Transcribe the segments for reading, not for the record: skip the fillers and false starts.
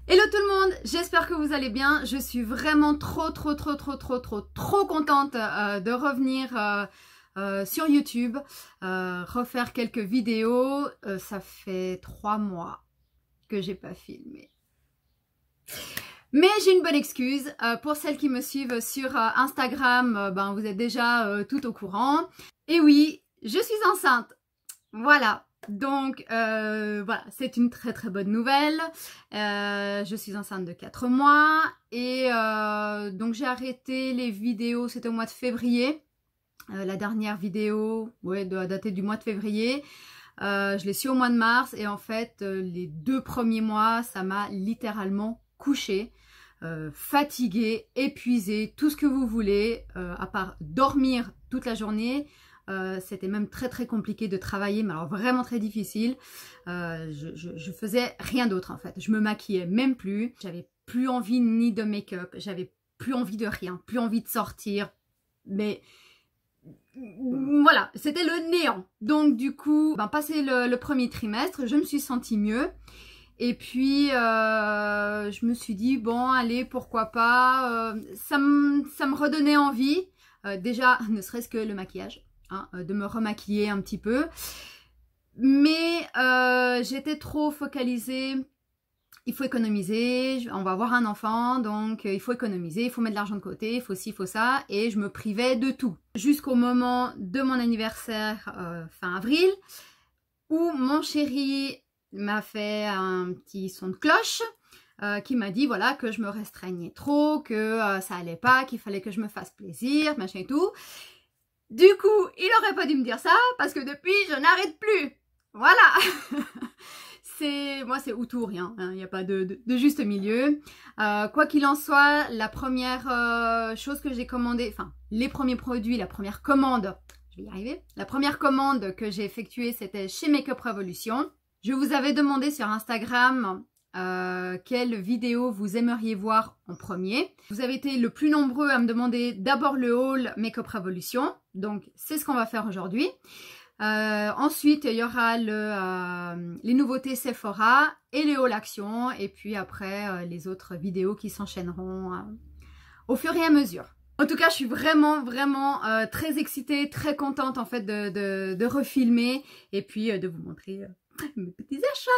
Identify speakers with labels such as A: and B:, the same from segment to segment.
A: Hello tout le monde, j'espère que vous allez bien. Je suis vraiment trop contente de revenir sur YouTube, refaire quelques vidéos. Ça fait 3 mois que j'ai pas filmé. Mais j'ai une bonne excuse. Pour celles qui me suivent sur Instagram, vous êtes déjà tout au courant. Et oui, je suis enceinte. Voilà. Donc voilà, c'est une très bonne nouvelle. Je suis enceinte de 4 mois et donc j'ai arrêté les vidéos, c'était au mois de février. La dernière vidéo, ouais, doit dater du mois de février. Je l'ai su au mois de mars et en fait les 2 premiers mois, ça m'a littéralement couchée. Fatiguée, épuisée, tout ce que vous voulez, à part dormir toute la journée. C'était même très compliqué de travailler, mais alors vraiment très difficile. Je faisais rien d'autre en fait. Je me maquillais même plus. J'avais plus envie ni de make-up, j'avais plus envie de rien, plus envie de sortir. Mais voilà, c'était le néant. Donc du coup, passé le premier trimestre, je me suis sentie mieux. Et puis, je me suis dit, bon, allez, pourquoi pas. Ça me redonnait envie. Déjà, ne serait-ce que le maquillage. De me remaquiller un petit peu, mais j'étais trop focalisée. Il faut économiser, on va avoir un enfant, donc il faut économiser, il faut mettre de l'argent de côté, il faut ci, il faut ça, et je me privais de tout. Jusqu'au moment de mon anniversaire, fin avril, où mon chéri m'a fait un petit son de cloche, qui m'a dit voilà que je me restreignais trop, que ça allait pas, qu'il fallait que je me fasse plaisir, machin et tout. Du coup, il aurait pas dû me dire ça parce que depuis, je n'arrête plus. Voilà. Moi, c'est ou tout ou rien. Il n'y a pas de juste milieu. Quoi qu'il en soit, la première chose que j'ai commandée, enfin, les premiers produits, la première commande, je vais y arriver. La première commande que j'ai effectuée, c'était chez Make-up Revolution. Je vous avais demandé sur Instagram quelle vidéo vous aimeriez voir en premier. Vous avez été le plus nombreux à me demander d'abord le haul Make-up Revolution, donc c'est ce qu'on va faire aujourd'hui. Ensuite il y aura les nouveautés Sephora et les haul action, et puis après les autres vidéos qui s'enchaîneront au fur et à mesure. En tout cas, je suis vraiment très excitée, très contente en fait de refilmer et puis de vous montrer mes petits achats.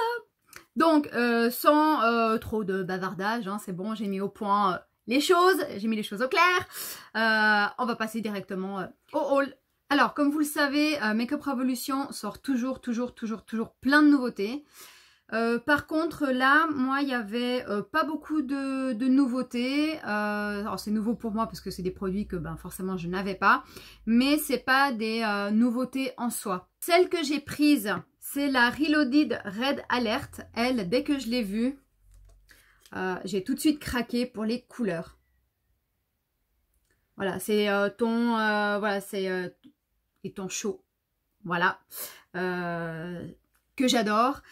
A: Donc, sans trop de bavardage, c'est bon, j'ai mis au point les choses, j'ai mis les choses au clair. On va passer directement au haul. Alors, comme vous le savez, Make-up Revolution sort toujours plein de nouveautés. Par contre, là, moi, il y avait pas beaucoup de nouveautés. Alors, c'est nouveau pour moi parce que c'est des produits que forcément je n'avais pas. Mais c'est pas des nouveautés en soi. Celle que j'ai prise, c'est la Reloaded Red Alert. Elle, dès que je l'ai vue, j'ai tout de suite craqué pour les couleurs. Voilà, c'est voilà, c'est les tons chauds. Voilà, que j'adore.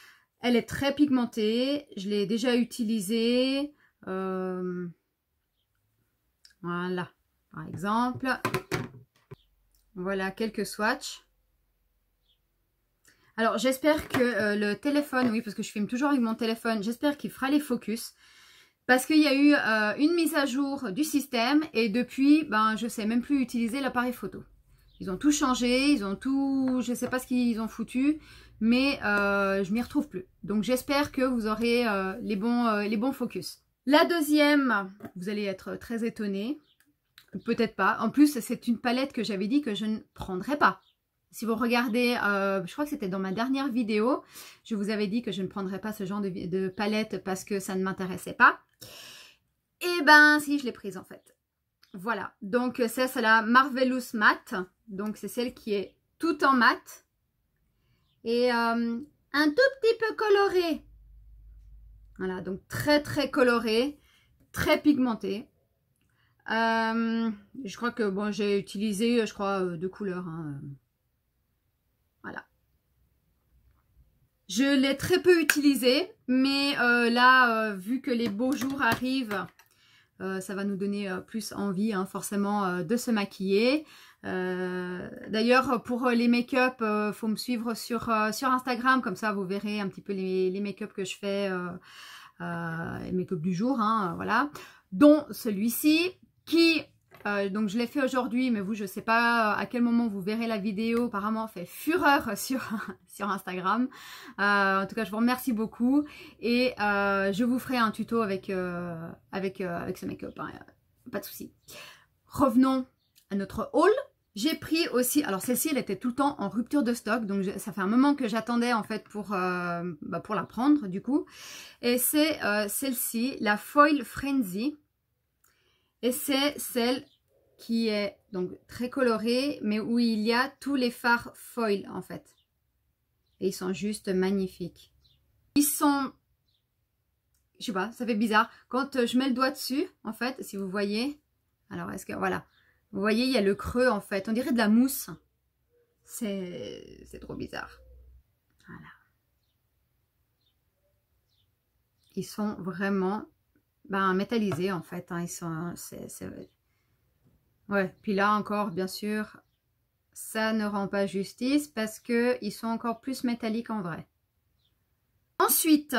A: Elle est très pigmentée. Je l'ai déjà utilisée. Voilà, par exemple. Voilà quelques swatchs. Alors, j'espère que le téléphone, oui, parce que je filme toujours avec mon téléphone, j'espère qu'il fera les focus. Parce qu'il y a eu une mise à jour du système et depuis, je ne sais même plus utiliser l'appareil photo. Ils ont tout changé, ils ont tout, je ne sais pas ce qu'ils ont foutu, mais je m'y retrouve plus. Donc, j'espère que vous aurez les bons focus. La deuxième, vous allez être très étonnés, peut-être pas. En plus, c'est une palette que j'avais dit que je ne prendrais pas. Si vous regardez, je crois que c'était dans ma dernière vidéo, je vous avais dit que je ne prendrais pas ce genre de palette parce que ça ne m'intéressait pas. Et si, je l'ai prise en fait. Voilà, donc ça c'est la Marvelous Matte. Donc c'est celle qui est tout en mat. Et un tout petit peu colorée. Voilà, donc très colorée, très pigmentée. Je crois que bon, j'ai utilisé, je crois, 2 couleurs. Voilà. Je l'ai très peu utilisé, mais là, vu que les beaux jours arrivent, ça va nous donner plus envie, forcément, de se maquiller. D'ailleurs, pour les make-up, faut me suivre sur Instagram, comme ça vous verrez un petit peu les make-up que je fais make-up du jour, hein, voilà, dont celui-ci qui, donc je l'ai fait aujourd'hui, mais vous, je ne sais pas à quel moment vous verrez la vidéo, apparemment fait fureur sur Instagram. En tout cas, je vous remercie beaucoup et je vous ferai un tuto avec ce make-up, hein, pas de souci. Revenons à notre haul. J'ai pris aussi, alors celle-ci elle était tout le temps en rupture de stock, donc ça fait un moment que j'attendais en fait pour la prendre du coup. Et c'est celle-ci, la Foil Frenzy. Et c'est celle qui est donc très colorée, mais où il y a tous les fards foil en fait. Et ils sont juste magnifiques. Ils sont, je sais pas, ça fait bizarre. Quand je mets le doigt dessus, en fait, si vous voyez, alors est-ce que, voilà. Vous voyez, il y a le creux en fait. On dirait de la mousse. C'est trop bizarre. Voilà. Ils sont vraiment métallisés en fait. Hein. Ils sont... Ouais. Puis là encore, bien sûr, ça ne rend pas justice parce qu'ils sont encore plus métalliques en vrai. Ensuite...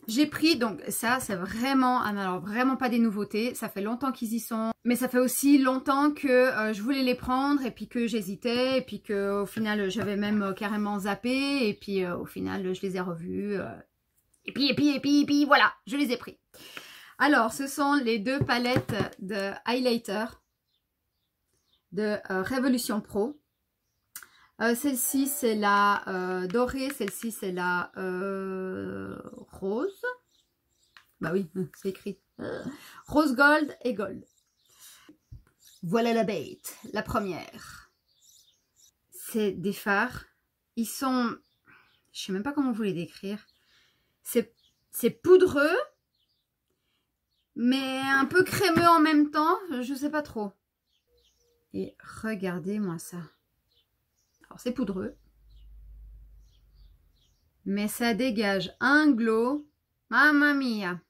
A: j'ai pris, donc ça c'est vraiment, alors vraiment pas des nouveautés, ça fait longtemps qu'ils y sont, mais ça fait aussi longtemps que je voulais les prendre et puis que j'hésitais et puis que au final j'avais même carrément zappé et puis au final je les ai revus et puis voilà, je les ai pris. Alors ce sont les deux palettes de highlighter de Révolution Pro. Celle-ci c'est la dorée, celle-ci c'est la rose. Bah oui, c'est écrit. Rose gold et gold. Voilà la bête, la première. C'est des fards. Ils sont, je sais même pas comment vous les décrire. C'est poudreux, mais un peu crémeux en même temps. Je sais pas trop. Et regardez-moi ça. Alors c'est poudreux, mais ça dégage un glow, mamma mia.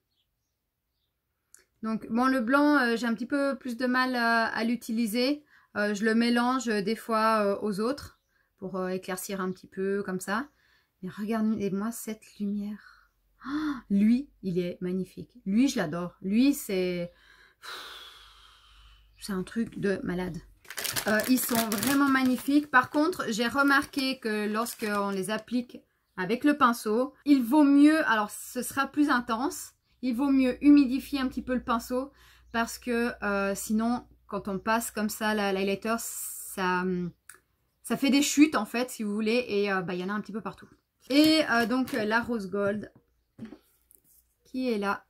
A: Donc bon, le blanc, j'ai un petit peu plus de mal à l'utiliser. Je le mélange des fois aux autres pour éclaircir un petit peu comme ça. Mais regardez-moi cette lumière. Oh, lui, il est magnifique. Lui, je l'adore. Lui, c'est un truc de malade. Ils sont vraiment magnifiques. Par contre, j'ai remarqué que lorsqu'on les applique avec le pinceau, il vaut mieux, alors ce sera plus intense, il vaut mieux humidifier un petit peu le pinceau parce que sinon, quand on passe comme ça l'highlighter, ça fait des chutes en fait, si vous voulez, et il y en a un petit peu partout. Et donc la rose gold qui est là,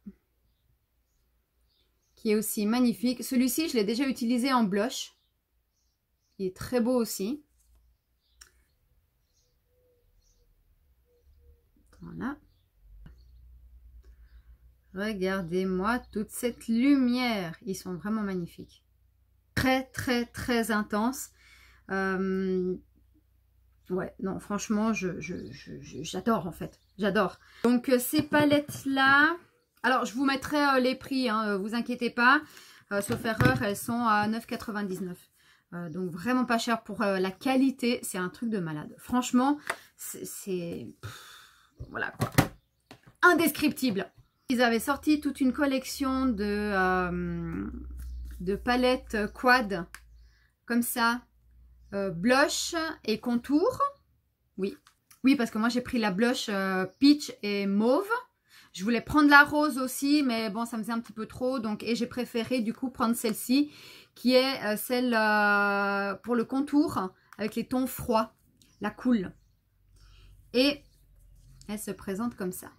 A: qui est aussi magnifique. Celui-ci, je l'ai déjà utilisé en blush. Il est très beau aussi. Voilà. Regardez-moi toute cette lumière. Ils sont vraiment magnifiques. Très, très, très intense. Ouais, non, franchement, j'adore en fait. J'adore. Donc, ces palettes-là... Alors, je vous mettrai les prix, hein, vous inquiétez pas. Sauf erreur, elles sont à 9,99 €. Donc vraiment pas cher pour la qualité, c'est un truc de malade. Franchement, c'est voilà quoi, indescriptible. Ils avaient sorti toute une collection de palettes quad comme ça, blush et contour. Oui, parce que moi j'ai pris la blush peach et mauve. Je voulais prendre la rose aussi, mais bon, ça me faisait un petit peu trop. Donc, et j'ai préféré du coup prendre celle-ci, qui est celle pour le contour, avec les tons froids, la cool. Et elle se présente comme ça.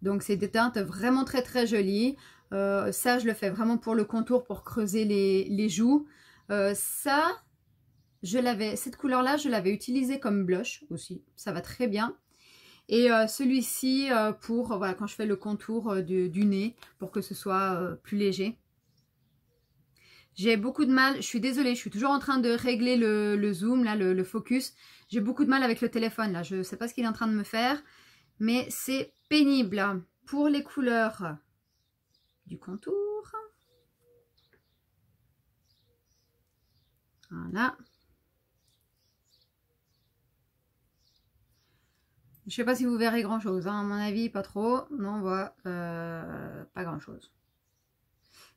A: Donc, c'est des teintes vraiment très très jolies. Ça, je le fais vraiment pour le contour, pour creuser les joues. Ça... cette couleur-là, je l'avais utilisée comme blush aussi. Ça va très bien. Et celui-ci pour, voilà, quand je fais le contour du nez, pour que ce soit plus léger. J'ai beaucoup de mal, je suis désolée, je suis toujours en train de régler le zoom, là, le focus. J'ai beaucoup de mal avec le téléphone, là. Je ne sais pas ce qu'il est en train de me faire, mais c'est pénible. Pour les couleurs du contour. Voilà. Je sais pas si vous verrez grand chose, hein. À mon avis, pas trop. Non, on voit pas grand chose.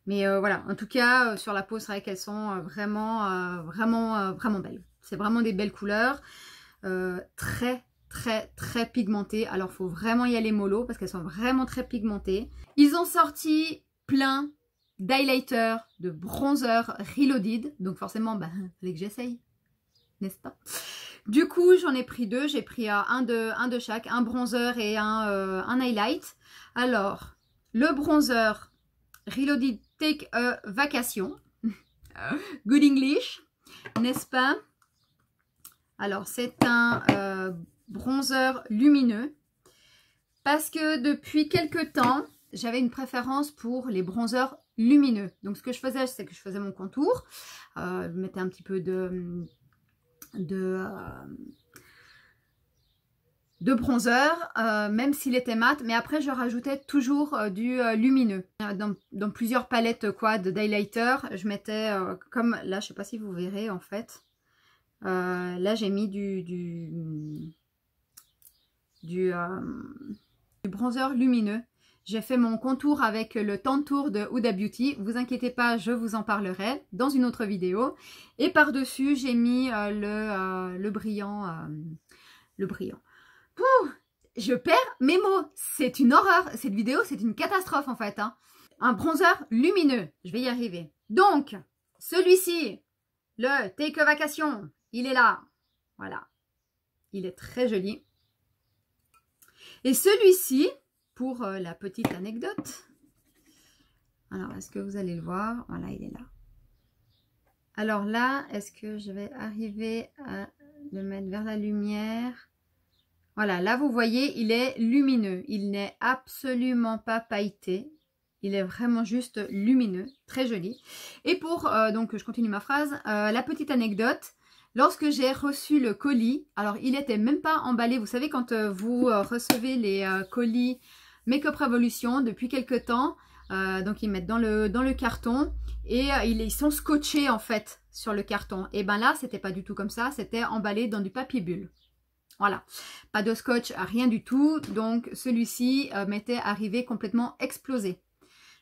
A: Mais voilà, en tout cas, sur la peau, c'est vrai qu'elles sont vraiment belles. C'est vraiment des belles couleurs. Très pigmentées. Alors, il faut vraiment y aller mollo parce qu'elles sont vraiment très pigmentées. Ils ont sorti plein d'highlighters, de bronzers Reloaded. Donc, forcément, bah, il fallait que j'essaye, n'est-ce pas? Du coup, j'en ai pris deux. J'ai pris un de chaque, un bronzer et un highlight. Alors, le bronzer Reloaded Take a Vacation. Good English, n'est-ce pas? Alors, c'est un bronzer lumineux. Parce que depuis quelques temps, j'avais une préférence pour les bronzers lumineux. Donc, ce que je faisais, c'est que je faisais mon contour. Je mettais un petit peu de bronzer, même s'il était mat, mais après je rajoutais toujours du lumineux. Dans plusieurs palettes d'highlighter, je mettais comme là, je sais pas si vous verrez en fait. Là j'ai mis du bronzer lumineux. J'ai fait mon contour avec le Tantour de Huda Beauty. Vous inquiétez pas, je vous en parlerai dans une autre vidéo. Et par-dessus, j'ai mis le brillant. Pouh, je perds mes mots. C'est une horreur. Cette vidéo, c'est une catastrophe en fait. Hein. Un bronzer lumineux. Je vais y arriver. Donc, celui-ci, le Take a Vacation, il est là. Voilà. Il est très joli. Et celui-ci, pour la petite anecdote. Alors, est-ce que vous allez le voir? Voilà, il est là. Alors là, est-ce que je vais arriver à le mettre vers la lumière? Voilà, là vous voyez, il est lumineux. Il n'est absolument pas pailleté. Il est vraiment juste lumineux, très joli. Et pour, donc je continue ma phrase, la petite anecdote, lorsque j'ai reçu le colis, alors il n'était même pas emballé. Vous savez, quand vous recevez les colis Make-up Revolution depuis quelques temps, donc ils mettent dans le carton et ils sont scotchés en fait sur le carton. Et ben là, c'était pas du tout comme ça, c'était emballé dans du papier bulle. Voilà, pas de scotch, rien du tout. Donc celui-ci m'était arrivé complètement explosé.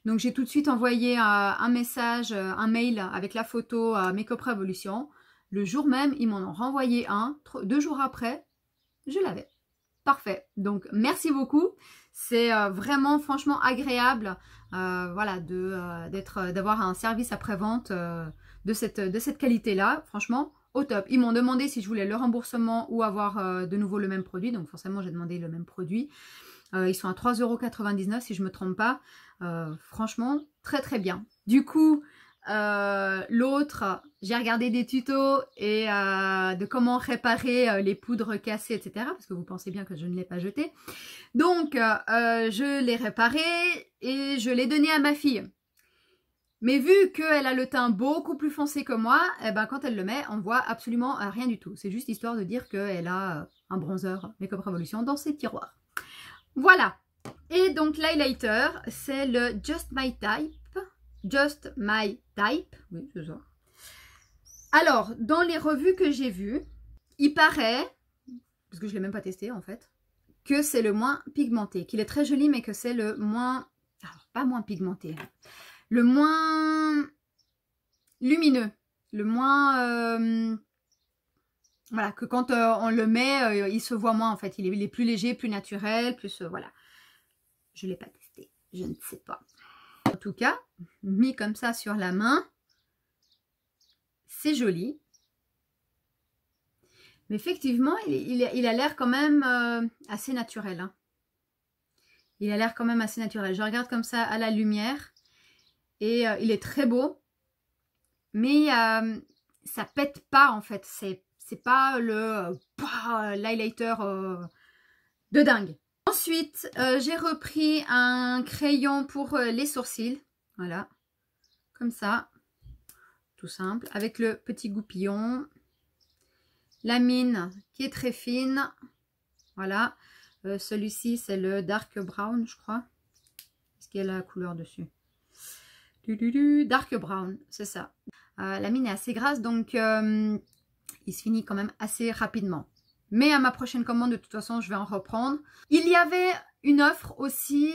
A: Donc j'ai tout de suite envoyé un message, un mail avec la photo à Make-up Revolution. Le jour même, ils m'en ont renvoyé un. 2 jours après, je l'avais. Parfait. Donc merci beaucoup. C'est vraiment franchement agréable voilà, d'avoir un service après-vente de cette qualité-là. Franchement, au top. Ils m'ont demandé si je voulais le remboursement ou avoir de nouveau le même produit. Donc forcément, j'ai demandé le même produit. Ils sont à 3,99 € si je ne me trompe pas. Franchement, très bien. Du coup, l'autre, j'ai regardé des tutos et de comment réparer les poudres cassées, etc. Parce que vous pensez bien que je ne l'ai pas jeté. Donc, je l'ai réparé et je l'ai donné à ma fille. Mais vu qu'elle a le teint beaucoup plus foncé que moi, eh ben, quand elle le met, on voit absolument rien du tout. C'est juste histoire de dire qu'elle a un bronzer Make-up Revolution dans ses tiroirs. Voilà. Et donc l'highlighter, c'est le Just My Type. Just My Type. Oui, c'est ça. Alors, dans les revues que j'ai vues, il paraît, parce que je ne l'ai même pas testé en fait, que c'est le moins pigmenté. Qu'il est très joli, mais que c'est le moins... Alors, pas moins pigmenté. Le moins lumineux. Le moins... voilà, que quand on le met, il se voit moins en fait. Il est plus léger, plus naturel, plus... voilà. Je ne l'ai pas testé. Je ne sais pas. En tout cas, mis comme ça sur la main, c'est joli. Mais effectivement, il a l'air quand même assez naturel. Hein. Il a l'air quand même assez naturel. Je regarde comme ça à la lumière. Et il est très beau. Mais ça pète pas en fait. C'est pas l'highlighter de dingue. Ensuite, j'ai repris un crayon pour les sourcils. Voilà. Comme ça. Tout simple. Avec le petit goupillon. La mine qui est très fine. Voilà. Celui-ci, c'est le dark brown, je crois. Est-ce qu'il y a la couleur dessus? Dark brown, c'est ça. La mine est assez grasse, donc il se finit quand même assez rapidement. Mais à ma prochaine commande, de toute façon, je vais en reprendre. Il y avait une offre aussi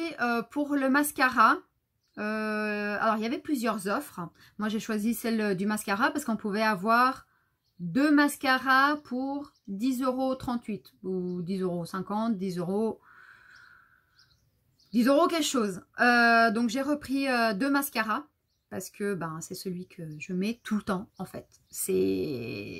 A: pour le mascara. Alors, il y avait plusieurs offres. Moi, j'ai choisi celle du mascara parce qu'on pouvait avoir 2 mascaras pour 10,38 € ou 10,50 €, 10 € quelque chose. Donc, j'ai repris 2 mascaras parce que ben, c'est celui que je mets tout le temps en fait.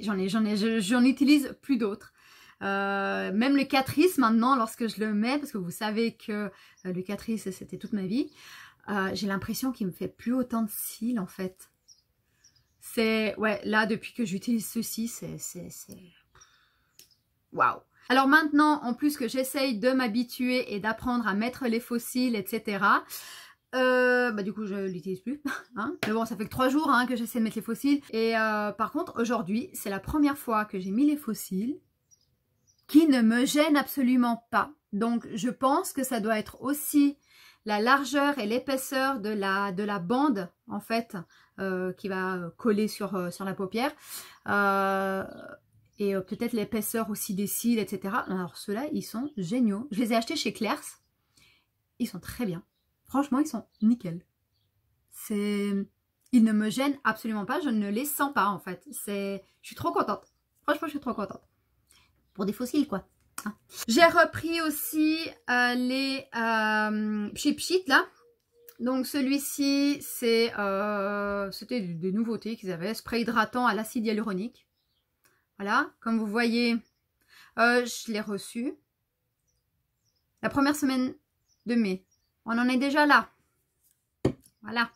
A: J'en utilise plus d'autres. Même le Catrice maintenant, lorsque je le mets, parce que vous savez que le Catrice c'était toute ma vie, j'ai l'impression qu'il me fait plus autant de cils en fait. Ouais, là depuis que j'utilise ceci, c'est waouh. Alors maintenant, en plus que j'essaye de m'habituer et d'apprendre à mettre les faux cils, etc. Bah du coup je l'utilise plus hein. Mais bon, ça fait que 3 jours hein, que j'essaie de mettre les faux cils. Et par contre aujourd'hui c'est la première fois que j'ai mis les faux cils qui ne me gênent absolument pas. Donc je pense que ça doit être aussi la largeur et l'épaisseur de la bande en fait qui va coller sur la paupière et peut-être l'épaisseur aussi des cils, etc. Alors ceux-là ils sont géniaux. Je les ai achetés chez Claire's, ils sont très bien. Franchement, ils sont nickel. Ils ne me gênent absolument pas. Je ne les sens pas, en fait. Je suis trop contente. Franchement, je suis trop contente. Pour des fossiles, quoi. Hein. J'ai repris aussi les Pchit Pchit, là. Donc, celui-ci, c'était des nouveautés qu'ils avaient. Spray hydratant à l'acide hyaluronique. Voilà. Comme vous voyez, je l'ai reçu la première semaine de mai. On en est déjà là. Voilà.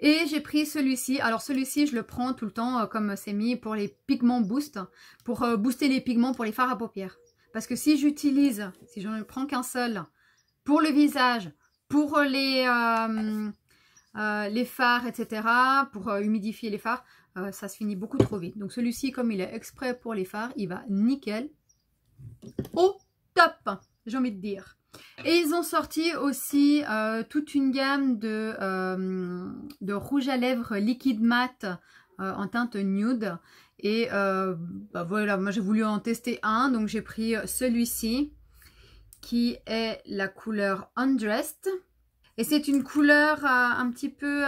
A: Et j'ai pris celui-ci. Alors celui-ci, je le prends tout le temps comme c'est mis pour les pigments boost. Pour booster les pigments pour les fards à paupières. Parce que si je ne prends qu'un seul pour le visage, pour les fards, etc. Pour humidifier les fards, ça se finit beaucoup trop vite. Donc celui-ci, comme il est exprès pour les fards, il va nickel. Au top, j'ai envie de dire. Et ils ont sorti aussi toute une gamme de rouge à lèvres liquide mat en teinte nude. Et bah voilà, moi j'ai voulu en tester un, donc j'ai pris celui-ci qui est la couleur Undressed. Et c'est une couleur un petit peu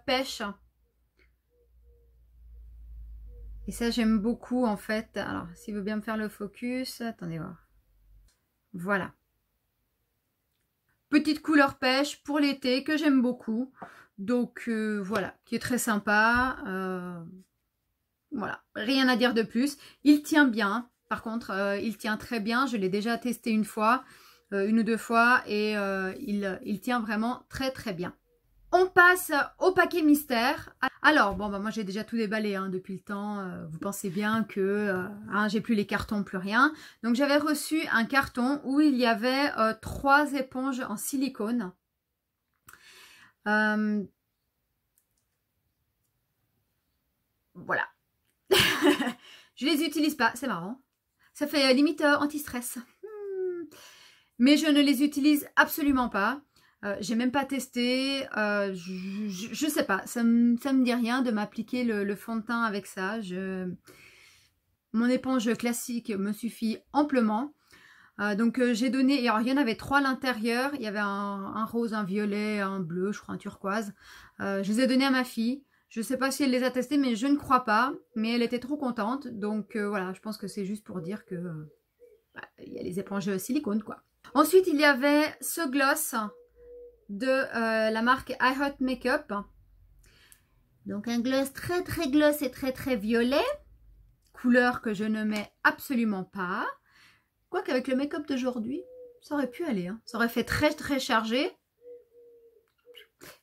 A: pêche. Et ça j'aime beaucoup en fait. Alors s'il veut bien me faire le focus, attendez voir. Voilà. Petite couleur pêche pour l'été que j'aime beaucoup. Donc voilà, qui est très sympa. Voilà, rien à dire de plus. Il tient bien. Par contre, il tient très bien. Je l'ai déjà testé une fois, une ou deux fois. Et il tient vraiment très très bien. On passe au paquet mystère. Alors, bon, bah, moi j'ai déjà tout déballé hein, depuis le temps. Vous pensez bien que hein, j'ai plus les cartons, plus rien. Donc j'avais reçu un carton où il y avait 3 éponges en silicone. Voilà. Je les utilise pas, c'est marrant. Ça fait limite anti-stress. Mais je ne les utilise absolument pas. J'ai même pas testé, je sais pas, ça me dit rien de m'appliquer le fond de teint avec ça. Mon éponge classique me suffit amplement. Donc j'ai donné, alors il y en avait 3 à l'intérieur, il y avait un rose, un violet, un bleu, je crois un turquoise. Je les ai donnés à ma fille. Je sais pas si elle les a testés, mais je ne crois pas. Mais elle était trop contente, donc voilà, je pense que c'est juste pour dire que il y a les éponges silicone quoi. Ensuite il y avait ce gloss de la marque I Hot Makeup. Donc un gloss très très gloss et très très violet. Couleur que je ne mets absolument pas. Quoique avec le make-up d'aujourd'hui, ça aurait pu aller. Hein. Ça aurait fait très très chargé.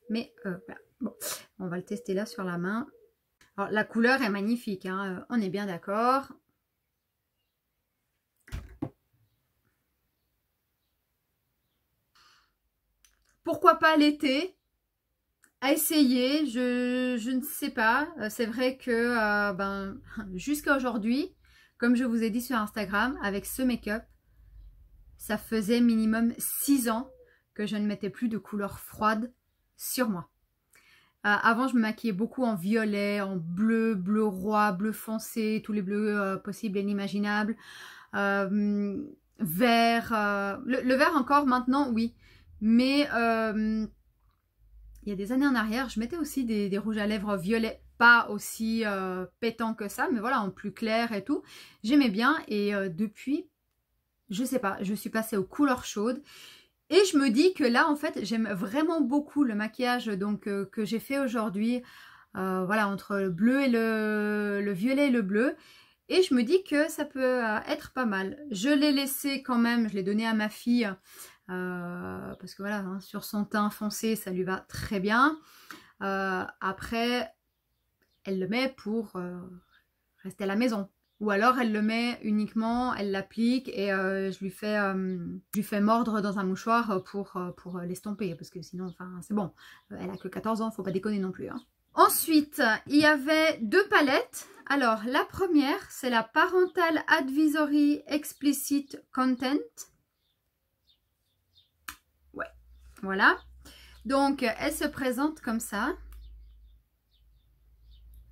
A: Mais voilà. Bon, on va le tester là sur la main. Alors la couleur est magnifique. Hein. On est bien d'accord. Pourquoi pas l'été? À essayer, je ne sais pas. C'est vrai que jusqu'à aujourd'hui, comme je vous ai dit sur Instagram, avec ce make-up, ça faisait minimum 6 ans que je ne mettais plus de couleur froide sur moi. Avant, je me maquillais beaucoup en violet, en bleu, bleu roi, bleu foncé, tous les bleus possibles et inimaginables. vert. Le vert encore maintenant, oui. Mais il y a des années en arrière, je mettais aussi des rouges à lèvres violets. Pas aussi pétants que ça, mais voilà, en plus clair et tout. J'aimais bien et depuis, je sais pas, je suis passée aux couleurs chaudes. Et je me dis que là, en fait, j'aime vraiment beaucoup le maquillage donc, que j'ai fait aujourd'hui. Voilà, entre le bleu et le violet et le bleu. Et je me dis que ça peut être pas mal. Je l'ai laissé quand même, je l'ai donné à ma fille. Parce que voilà, hein, sur son teint foncé, ça lui va très bien. Après, elle le met pour rester à la maison. Ou alors elle le met uniquement, elle l'applique et je lui fais mordre dans un mouchoir pour l'estomper. Parce que sinon, enfin, c'est bon. Elle a que 14 ans, faut pas déconner non plus. Hein. Ensuite, il y avait 2 palettes. Alors, la première, c'est la Parental Advisory Explicit Content. Ouais, voilà. Donc, elle se présente comme ça.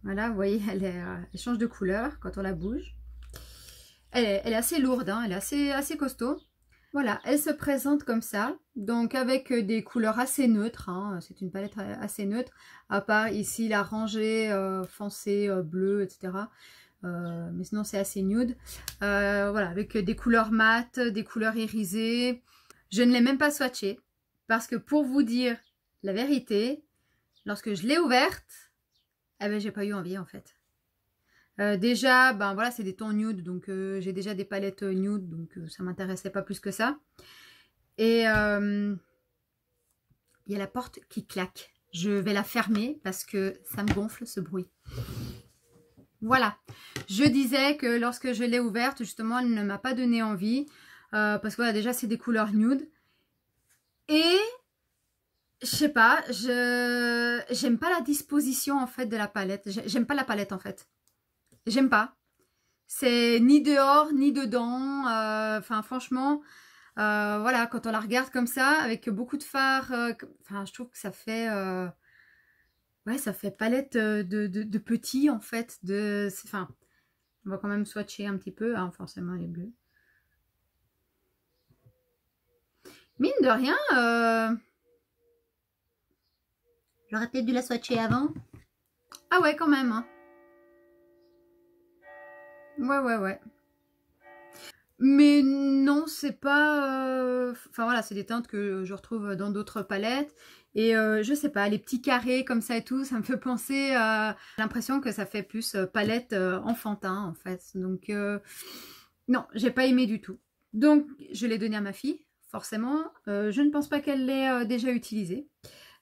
A: Voilà, vous voyez, elle change de couleur quand on la bouge. Elle est assez lourde, hein, elle est assez costaud. Voilà, elle se présente comme ça, donc avec des couleurs assez neutres. Hein, c'est une palette assez neutre, à part ici la rangée foncée, bleu, etc. Mais sinon c'est assez nude. Voilà, avec des couleurs mates, des couleurs irisées. Je ne l'ai même pas swatchée, parce que pour vous dire la vérité, lorsque je l'ai ouverte, eh ben, j'ai pas eu envie en fait. Déjà, ben voilà, c'est des tons nude, donc j'ai déjà des palettes nude, donc ça m'intéressait pas plus que ça. Et il y a la porte qui claque. Je vais la fermer parce que ça me gonfle ce bruit. Voilà. Je disais que lorsque je l'ai ouverte, justement, elle ne m'a pas donné envie. Parce que voilà, déjà, c'est des couleurs nude. Et je sais pas, j'aime pas la disposition en fait de la palette. J'aime pas la palette en fait. J'aime pas. C'est ni dehors ni dedans. Enfin franchement, voilà, quand on la regarde comme ça, avec beaucoup de fard, enfin je trouve que ça fait, ouais, ça fait palette de petit en fait. Enfin, on va quand même swatcher un petit peu, hein, forcément les bleus. Mine de rien, j'aurais peut-être dû la swatcher avant. Ah ouais, quand même. Hein. Ouais. Mais non, c'est pas... Enfin voilà, c'est des teintes que je retrouve dans d'autres palettes. Et je sais pas, les petits carrés comme ça et tout, ça me fait penser à... J'ai l'impression que ça fait plus palette enfantin en fait. Donc non, j'ai pas aimé du tout. Donc je l'ai donné à ma fille, forcément. Je ne pense pas qu'elle l'ait déjà utilisé.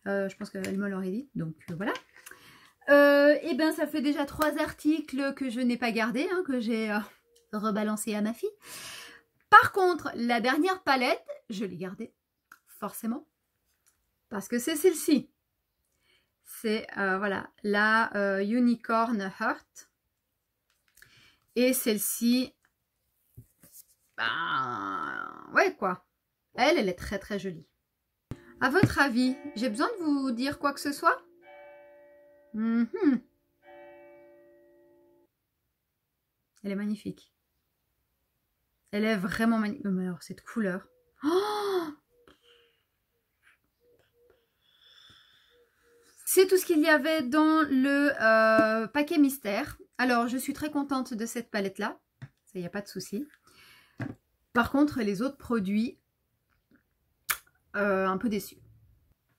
A: Je pense qu'elle me l'aurait dit, donc voilà. Et bien ça fait déjà 3 articles que je n'ai pas gardés, hein, que j'ai rebalancé à ma fille. Par contre, la dernière palette, je l'ai gardée, forcément, parce que c'est celle-ci. C'est, voilà, la Unicorn Heart. Et celle-ci, ben, ouais quoi. Elle est très très jolie. À votre avis, j'ai besoin de vous dire quoi que ce soit? Elle est magnifique. Elle est vraiment magnifique. Mais alors, cette couleur. Oh, c'est tout ce qu'il y avait dans le paquet mystère. Alors, je suis très contente de cette palette-là. Ça, il n'y a pas de souci. Par contre, les autres produits, un peu déçus.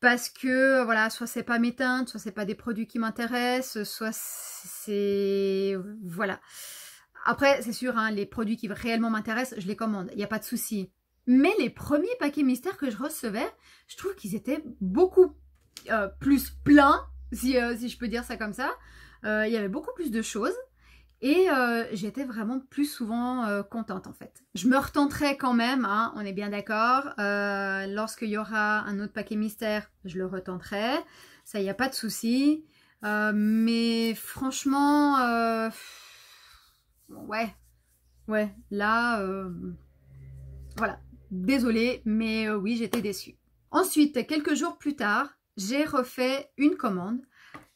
A: Parce que, voilà, soit c'est pas mes teintes, soit c'est pas des produits qui m'intéressent, soit c'est... Voilà. Après, c'est sûr, hein, les produits qui réellement m'intéressent, je les commande, il n'y a pas de souci. Mais les premiers paquets mystères que je recevais, je trouve qu'ils étaient beaucoup plus pleins, si je peux dire ça comme ça. Il y avait beaucoup plus de choses. Et j'étais vraiment plus souvent contente en fait. Je me retenterai quand même, hein, on est bien d'accord. Lorsqu'il y aura un autre paquet mystère, je le retenterai. Ça, il n'y a pas de souci. Mais franchement, ouais, là, voilà. Désolée, mais oui, j'étais déçue. Ensuite, quelques jours plus tard, j'ai refait une commande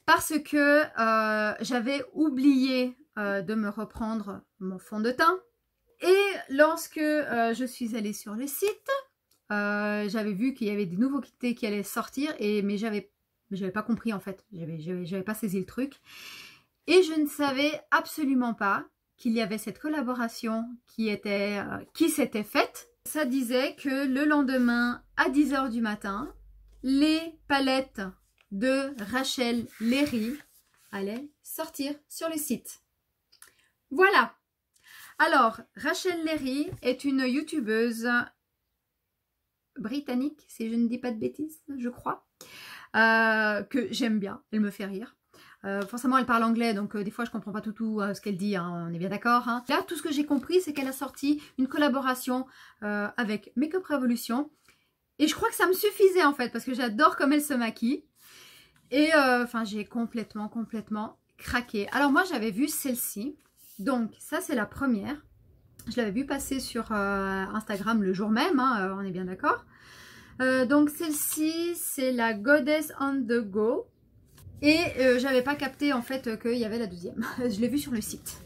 A: parce que j'avais oublié de me reprendre mon fond de teint. Et lorsque je suis allée sur le site, j'avais vu qu'il y avait des nouveautés qui allaient sortir, mais j'avais pas compris en fait. J'avais pas saisi le truc. Et je ne savais absolument pas qu'il y avait cette collaboration qui s'était faite. Ça disait que le lendemain, à 10 h du matin, les palettes de Rachel Léry allaient sortir sur le site. Voilà. Alors, Rachel Léry est une youtubeuse britannique, si je ne dis pas de bêtises, je crois, que j'aime bien, elle me fait rire. Forcément, elle parle anglais, donc des fois, je comprends pas tout ce qu'elle dit, hein, on est bien d'accord. Hein. Là, tout ce que j'ai compris, c'est qu'elle a sorti une collaboration avec Makeup Revolution. Et je crois que ça me suffisait, en fait, parce que j'adore comme elle se maquille. Et enfin, j'ai complètement craqué. Alors, moi, j'avais vu celle-ci. Donc, ça, c'est la première. Je l'avais vu passer sur Instagram le jour même, hein, on est bien d'accord. Donc, celle-ci, c'est la Goddess on the Go. Et j'avais pas capté en fait qu'il y avait la deuxième. Je l'ai vue sur le site.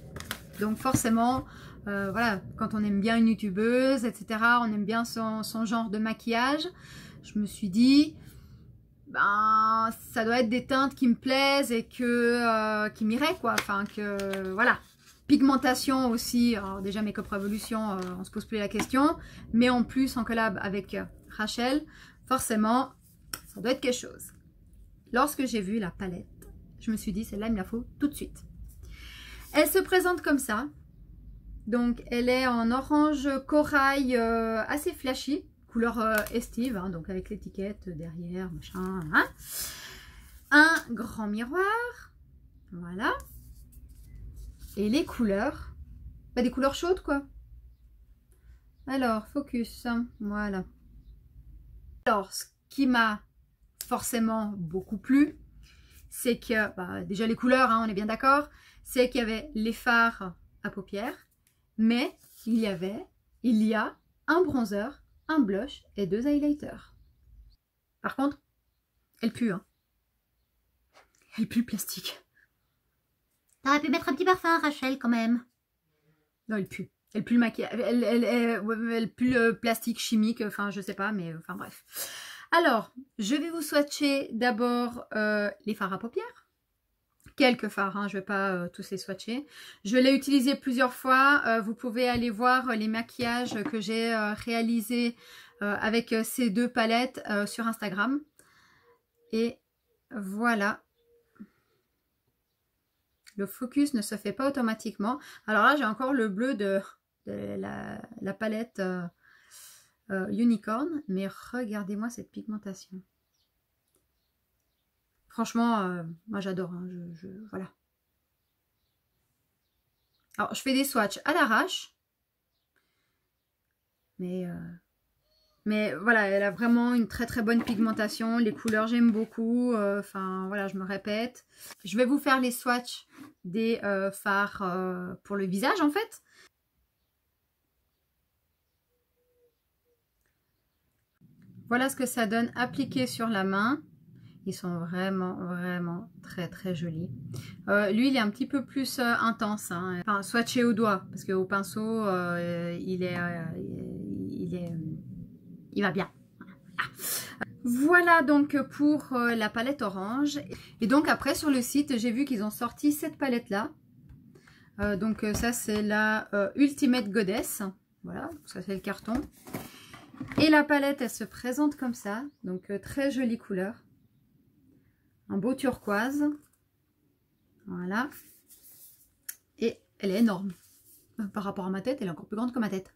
A: Donc forcément, voilà, quand on aime bien une youtubeuse, etc., on aime bien son genre de maquillage, je me suis dit, ben, ça doit être des teintes qui me plaisent et qui m'iraient, quoi. Enfin, que, voilà. Pigmentation aussi, alors déjà Makeup Revolution, on se pose plus la question. Mais en plus, en collab avec Rachel, forcément, ça doit être quelque chose. Lorsque j'ai vu la palette, je me suis dit, celle-là, il me la faut tout de suite. Elle se présente comme ça. Donc, elle est en orange corail assez flashy, couleur estive, hein, donc avec l'étiquette derrière, machin. Hein. Un grand miroir, voilà. Et les couleurs, bah, des couleurs chaudes, quoi. Alors, focus, voilà. Alors, ce qui m'a forcément beaucoup plu, c'est que, bah, déjà les couleurs, hein, on est bien d'accord, c'est qu'il y avait les fards à paupières, mais il y a un bronzer, un blush et 2 highlighters. Par contre, elle pue, hein. Elle pue le plastique.
B: T'aurais pu mettre un petit parfum, Rachel, quand même.
A: Non, elle pue. Elle pue le maquillage. Elle pue le plastique chimique, enfin, je sais pas, mais enfin, bref. Alors, je vais vous swatcher d'abord les fards à paupières. Quelques fards, hein, je ne vais pas tous les swatcher. Je l'ai utilisé plusieurs fois. Vous pouvez aller voir les maquillages que j'ai réalisés avec ces deux palettes sur Instagram. Et voilà. Le focus ne se fait pas automatiquement. Alors là, j'ai encore le bleu de la palette Unicorn, mais regardez-moi cette pigmentation. Franchement, moi j'adore, hein, voilà. Alors, je fais des swatchs à l'arrache, mais voilà, elle a vraiment une très bonne pigmentation. Les couleurs, j'aime beaucoup. Enfin, voilà, je me répète. Je vais vous faire les swatchs des fards pour le visage, en fait. Voilà ce que ça donne appliqué sur la main. Ils sont vraiment très jolis. Lui, il est un petit peu plus intense. Hein. Enfin, swatché au doigt, parce qu'au pinceau, il va bien. Voilà donc pour la palette orange. Et donc après, sur le site, j'ai vu qu'ils ont sorti cette palette-là. Donc ça, c'est la Ultimate Goddess. Voilà, ça c'est le carton. Et la palette, elle se présente comme ça. Donc très jolie couleur. Un beau turquoise. Voilà. Et elle est énorme. Par rapport à ma tête, elle est encore plus grande que ma tête.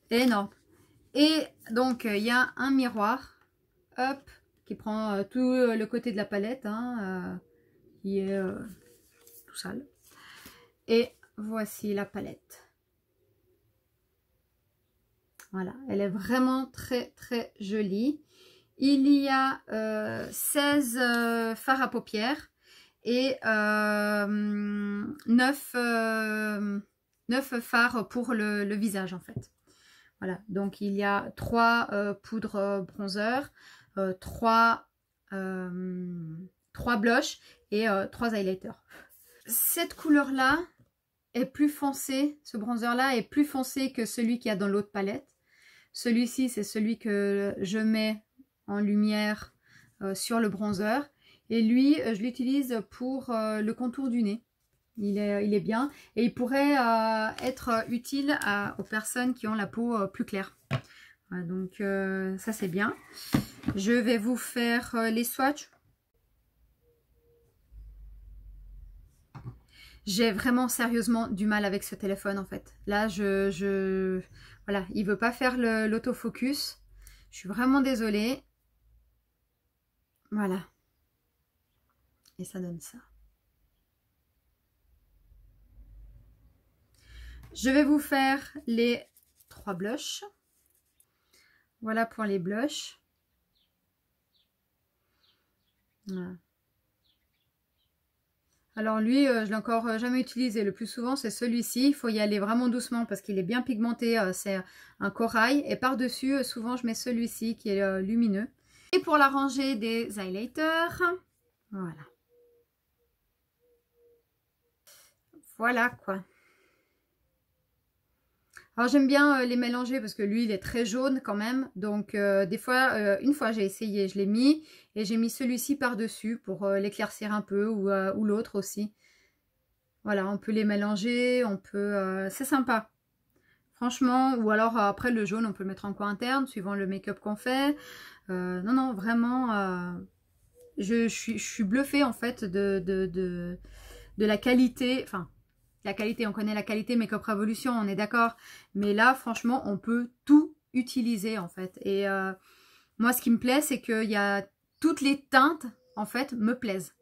A: Elle est énorme. Et donc, il y a un miroir. Hop. Qui prend tout le côté de la palette. Hein, qui est tout sale. Et voici la palette. Voilà. Elle est vraiment très jolie. Il y a 16 fards à paupières et 9 fards pour le visage en fait. Voilà, donc il y a 3 poudres bronzer, 3 blushs et 3 highlighters. Cette couleur-là, est plus foncé, ce bronzer-là est plus foncé que celui qu'il y a dans l'autre palette. Celui-ci, c'est celui que je mets en lumière sur le bronzer. Et lui, je l'utilise pour le contour du nez. Il est bien. Et il pourrait être utile aux personnes qui ont la peau plus claire. Voilà, donc ça, c'est bien. Je vais vous faire les swatchs. J'ai vraiment sérieusement du mal avec ce téléphone en fait. Là, voilà, il veut pas faire l'autofocus. Je suis vraiment désolée. Voilà. Et ça donne ça. Je vais vous faire les 3 blushs. Voilà pour les blushs. Voilà. Alors lui, je l'ai encore jamais utilisé. Le plus souvent, c'est celui-ci. Il faut y aller vraiment doucement parce qu'il est bien pigmenté. C'est un corail. Et par-dessus, souvent, je mets celui-ci qui est lumineux. Et pour la rangée des highlighters, voilà. Voilà quoi. Alors j'aime bien les mélanger parce que lui il est très jaune quand même. Donc des fois, une fois j'ai essayé, je l'ai mis. Et j'ai mis celui-ci par-dessus pour l'éclaircir un peu ou l'autre aussi. Voilà, on peut les mélanger, on peut... c'est sympa. Franchement, ou alors après le jaune on peut le mettre en coin interne suivant le make-up qu'on fait. Non, non, vraiment, je suis bluffée en fait de la qualité, enfin... La qualité, on connaît la qualité Make-up Revolution, on est d'accord. Mais là, franchement, on peut tout utiliser, en fait. Et moi, ce qui me plaît, c'est qu'il y a toutes les teintes, en fait, me plaisent.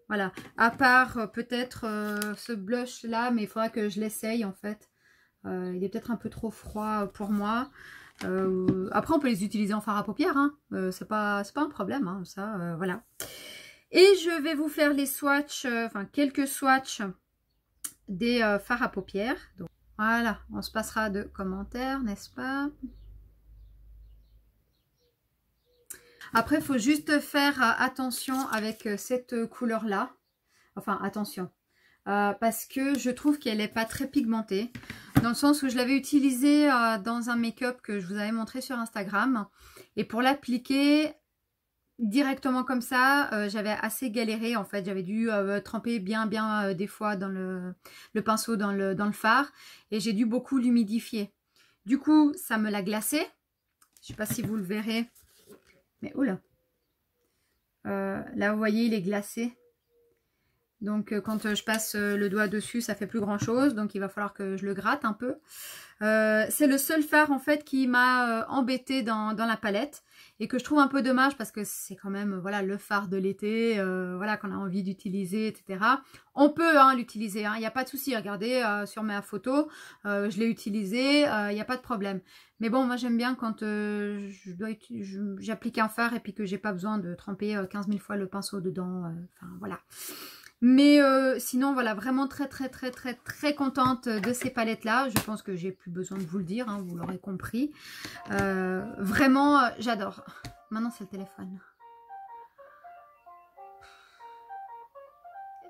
A: Voilà. À part peut-être ce blush-là, mais il faudra que je l'essaye, en fait. Il est peut-être un peu trop froid pour moi. Après, on peut les utiliser en fard à paupières. Hein. C'est pas un problème, hein, ça, voilà. Et je vais vous faire les swatchs, enfin, quelques swatchs des fards à paupières. Donc, voilà, on se passera de commentaires, n'est-ce pas? Après, il faut juste faire attention avec cette couleur-là. Enfin, attention. Parce que je trouve qu'elle n'est pas très pigmentée. Dans le sens où je l'avais utilisée dans un make-up que je vous avais montré sur Instagram. Et pour l'appliquer... directement comme ça, j'avais assez galéré en fait, j'avais dû tremper bien des fois dans le pinceau dans le fard et j'ai dû beaucoup l'humidifier. Du coup, ça me l'a glacé. Je sais pas si vous le verrez, mais oula. Là, vous voyez, il est glacé. Donc, quand je passe le doigt dessus, ça fait plus grand chose. Donc, il va falloir que je le gratte un peu. C'est le seul fard en fait qui m'a embêté dans la palette et que je trouve un peu dommage parce que c'est quand même voilà le fard de l'été, voilà qu'on a envie d'utiliser, etc. On peut l'utiliser, il n'y a pas de souci. Regardez sur ma photo, je l'ai utilisé, il n'y a pas de problème. Mais bon, moi j'aime bien quand j'applique un fard et puis que j'ai pas besoin de tremper 15 000 fois le pinceau dedans. Enfin voilà. Mais sinon, voilà, vraiment très contente de ces palettes-là. Je pense que j'ai plus besoin de vous le dire, hein, vous l'aurez compris. Vraiment, j'adore. Maintenant, c'est le téléphone.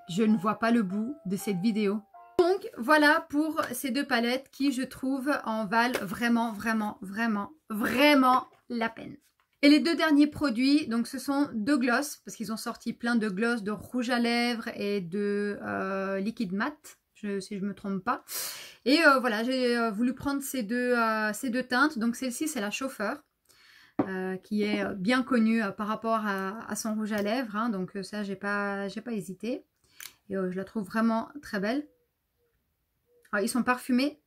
A: Je ne vois pas le bout de cette vidéo. Donc, voilà pour ces 2 palettes qui, je trouve, en valent vraiment la peine. Et les 2 derniers produits, donc ce sont 2 glosses, parce qu'ils ont sorti plein de glosses, de rouge à lèvres et de liquide mat, si je ne me trompe pas. Et voilà, j'ai voulu prendre ces deux teintes. Donc celle-ci, c'est la Chauffeur, qui est bien connue par rapport à son rouge à lèvres. Hein, donc ça, j'ai pas hésité. Et je la trouve vraiment très belle. Alors, ils sont parfumés.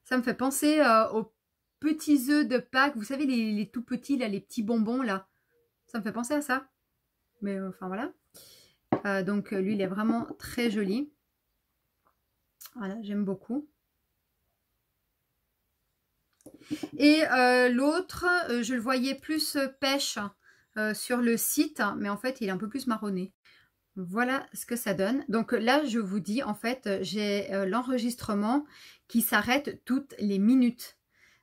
A: Ça me fait penser aux petits œufs de Pâques, vous savez les tout petits là, les petits bonbons là, ça me fait penser à ça. Mais enfin voilà. Donc lui il est vraiment très joli. Voilà, j'aime beaucoup. Et l'autre, je le voyais plus pêche sur le site, mais en fait il est un peu plus marronné. Voilà ce que ça donne. Donc là, je vous dis, en fait, j'ai l'enregistrement qui s'arrête toutes les minutes.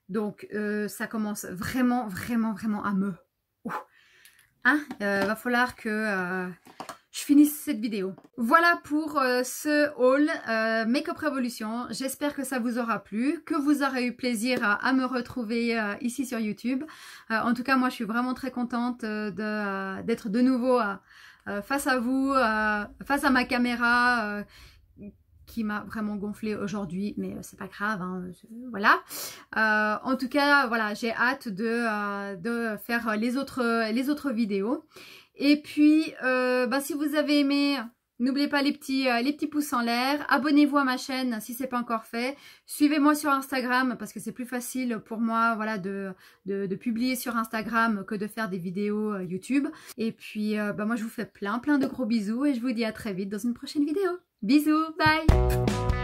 A: Donc, ça commence vraiment à me... Hein, va falloir que je finisse cette vidéo. Voilà pour ce haul Make-up Revolution. J'espère que ça vous aura plu, que vous aurez eu plaisir à me retrouver ici sur YouTube. En tout cas, moi, je suis vraiment très contente d'être de nouveau face à vous, face à ma caméra qui m'a vraiment gonflé aujourd'hui, mais c'est pas grave, hein, voilà. En tout cas, voilà, j'ai hâte de faire les autres vidéos. Et puis, si vous avez aimé, n'oubliez pas les petits pouces en l'air. Abonnez-vous à ma chaîne si c'est pas encore fait. Suivez-moi sur Instagram parce que c'est plus facile pour moi, voilà, de publier sur Instagram que de faire des vidéos YouTube. Et puis, moi, je vous fais plein de gros bisous et je vous dis à très vite dans une prochaine vidéo. Bisous, bye!